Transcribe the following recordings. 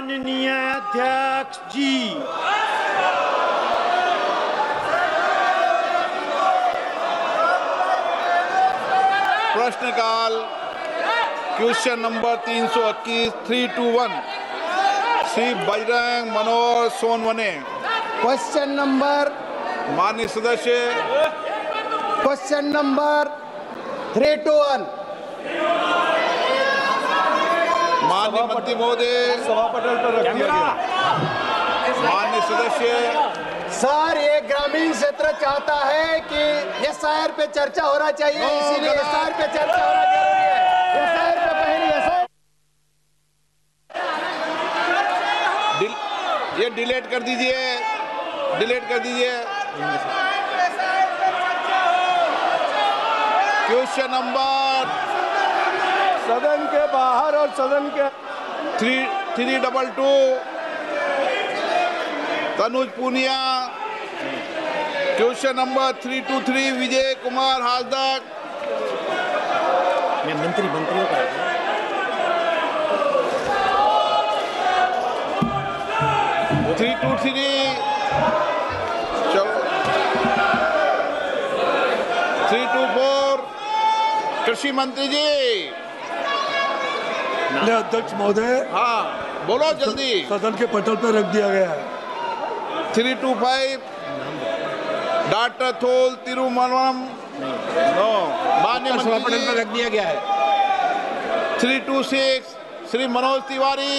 माननीय अध्यक्ष जी। प्रश्नकाल क्वेश्चन नंबर 321 321 श्री बजरंग मनोहर सोनवने। क्वेश्चन नंबर माननीय सदस्य क्वेश्चन नंबर 321 माननीय मंत्री महोदय सभापटल पर रख दिया गया। माननीय सदस्य सर, ये ग्रामीण क्षेत्र चाहता है कि एसआईआर पे चर्चा होना चाहिए, इसीलिए एसआईआर पे चर्चा होना जरूरी है। एसआईआर पे पहली ये डिलीट कर दीजिए, डिलीट कर दीजिए। क्वेश्चन नंबर सदन के बाहर और सदन के 322 तनुज पूनिया। Question number 323 Vijay Kumar हाजदक। मैं मंत्रियों का 323 चलो 324 कृषि मंत्री जी। अध्यक्ष महोदय, हाँ बोलो जल्दी। सदन के पटल पर रख दिया गया है। 325 डॉक्टर थोल तिरुमलम। नो माननीय मंत्री पर रख दिया गया है। 326 Shri Manoj Tiwari.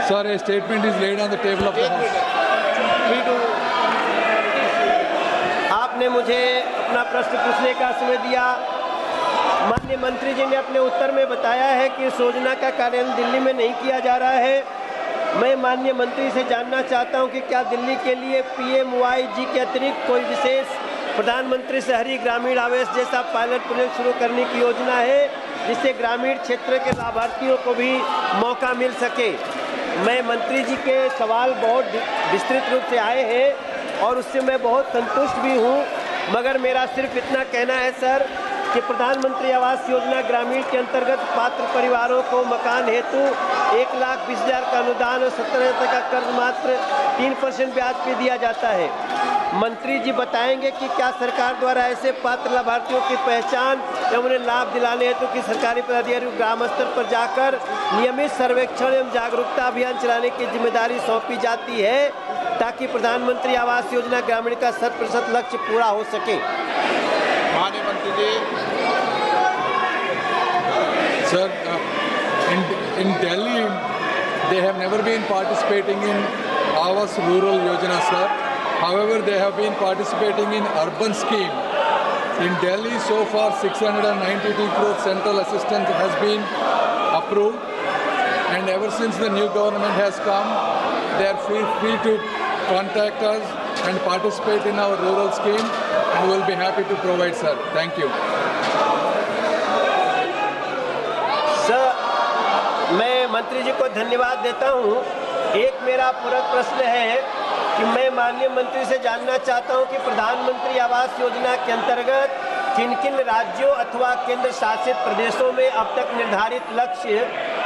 Sir, a statement is laid on the table of the House. आपने मुझे अपना प्रश्न पूछने का समय दिया। माननीय मंत्री जी ने अपने उत्तर में बताया है कि इस योजना का कार्यान्वयन दिल्ली में नहीं किया जा रहा है। मैं माननीय मंत्री से जानना चाहता हूं कि क्या दिल्ली के लिए PMYG के अतिरिक्त कोई विशेष प्रधानमंत्री शहरी ग्रामीण आवास जैसा पायलट प्रोजेक्ट शुरू करने की योजना है, जिससे ग्रामीण क्षेत्र के लाभार्थियों को भी मौका मिल सके। मैं मंत्री जी के सवाल बहुत विस्तृत रूप से आए हैं और उससे मैं बहुत संतुष्ट भी हूं, मगर मेरा सिर्फ इतना कहना है सर कि प्रधानमंत्री आवास योजना ग्रामीण के अंतर्गत पात्र परिवारों को मकान हेतु 1,20,000 का अनुदान और 17,000 का कर्ज मात्र 3% ब्याज पे दिया जाता है। मंत्री जी बताएंगे कि क्या सरकार द्वारा ऐसे पात्र लाभार्थियों की पहचान एवं उन्हें लाभ दिलाने हेतु कि सरकारी पदाधिकारी ग्राम स्तर पर जाकर नियमित सर्वेक्षण एवं जागरूकता अभियान चलाने की जिम्मेदारी सौंपी जाती है, ताकि प्रधानमंत्री आवास योजना ग्रामीण का 100% लक्ष्य पूरा हो सके। माननीय मंत्री जी। Sir, in Delhi, they have never been participating in Awas Rural Yojana, sir. However, they have been participating in urban scheme. In Delhi, so far 692 crore central assistance has been approved, and ever since the new government has come, they are free to contact us and participate in our rural scheme, and we will be happy to provide, sir. Thank you. Sir, मैं मंत्री जी को धन्यवाद देता हूं। एक मेरा पूरक प्रश्न है कि मैं माननीय मंत्री से जानना चाहता हूं कि प्रधानमंत्री आवास योजना के अंतर्गत किन किन राज्यों अथवा केंद्र शासित प्रदेशों में अब तक निर्धारित लक्ष्य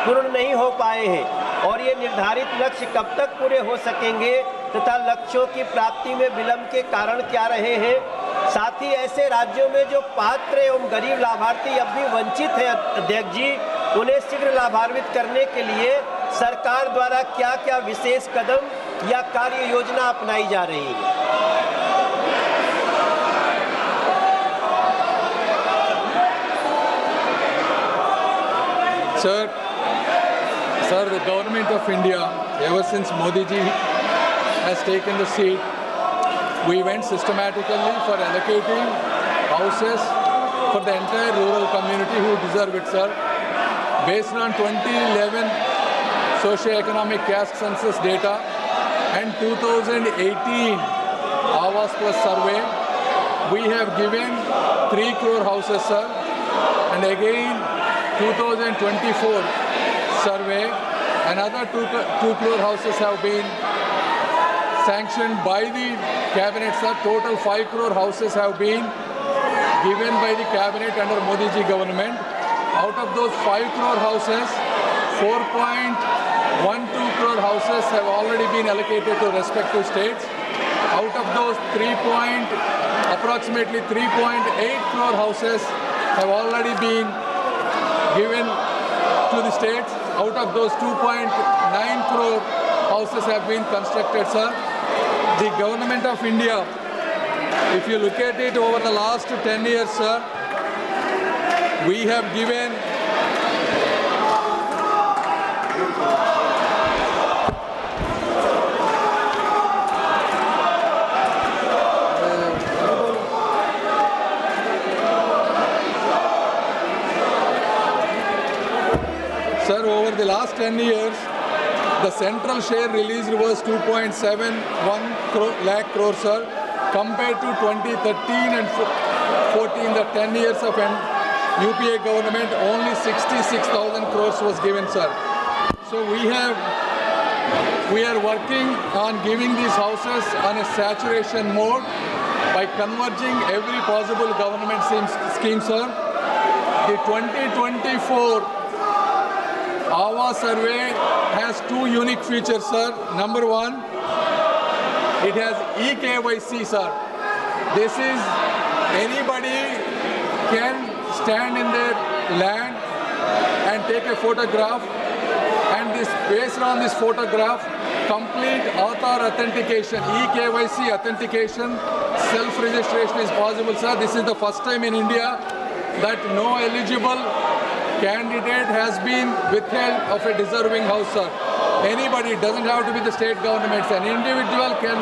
पूर्ण नहीं हो पाए हैं, और ये निर्धारित लक्ष्य कब तक पूरे हो सकेंगे तथा लक्ष्यों की प्राप्ति में विलंब के कारण क्या रहे हैं। साथ ही ऐसे राज्यों में जो पात्र एवं गरीब लाभार्थी अब भी वंचित हैं अध्यक्ष जी, उन्हें शीघ्र लाभान्वित करने के लिए सरकार द्वारा क्या क्या विशेष कदम या कार्य योजना अपनाई जा रही है। Sir, the government of India, ever since Modi ji has taken the seat, we went systematically for allocating houses for the entire rural community who deserve it, sir. Based on 2011 socio-economic caste census data and 2018 Awas Plus survey, we have given 3 crore houses, sir, and again 2024 survey, another 2 crore houses have been sanctioned by the cabinet, sir. Total 5 crore houses have been given by the cabinet under Modi ji government. Out of those 5 crore houses, 4.12 houses have already been allocated to respective states. Out of those approximately 3.8 crore houses have already been given to the states. Out of those 2.9 crore houses have been constructed, sir. The government of India, if you look at it over the last 10 years, sir, we have given Sir, over the last 10 years, the central share released was 2.71 lakh crore, sir, compared to 2013 and 14, the 10 years of an UPA government, only 66,000 crores was given, sir. So we are working on giving these houses on a saturation mode by converging every possible government scheme, sir. The 2024 Awas survey has two unique features, sir. Number one, it has eKYC, sir. This is anybody can stand in their land and take a photograph, and this based on this photograph, complete Aadhaar authentication, eKYC authentication, self-registration is possible, sir. This is the first time in India that no eligible candidate has been withheld of a deserving house, sir. Anybody, doesn't have to be the state governments, an individual can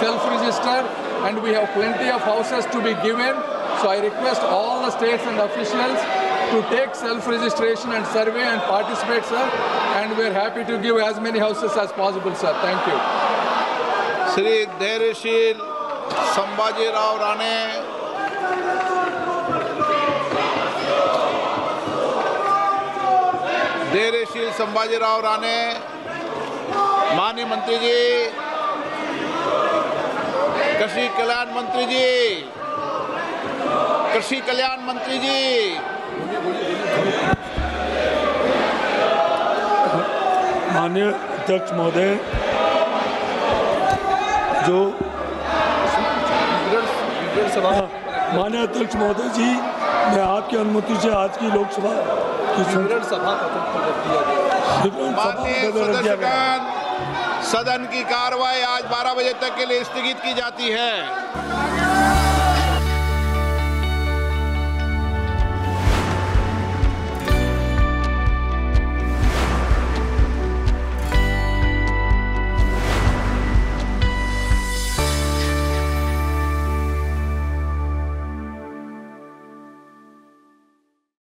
self-register, and we have plenty of houses to be given. So I request all the states and officials to take self-registration and survey and participate, sir, and we are happy to give as many houses as possible, sir. Thank you. Shri Dhairyashil Sambhajirao Rane, धैर्यशील संभाजीराव राणे, माननीय मंत्री जी, कृषि कल्याण मंत्री जी, कृषि कल्याण मंत्री जी, माननीय अध्यक्ष महोदय, जो माननीय अध्यक्ष महोदय जी, मैं आपकी अनुमति से आज की लोकसभा माननीय सदस्यगण, सदन की कार्रवाई आज 12 बजे तक के लिए स्थगित की जाती है।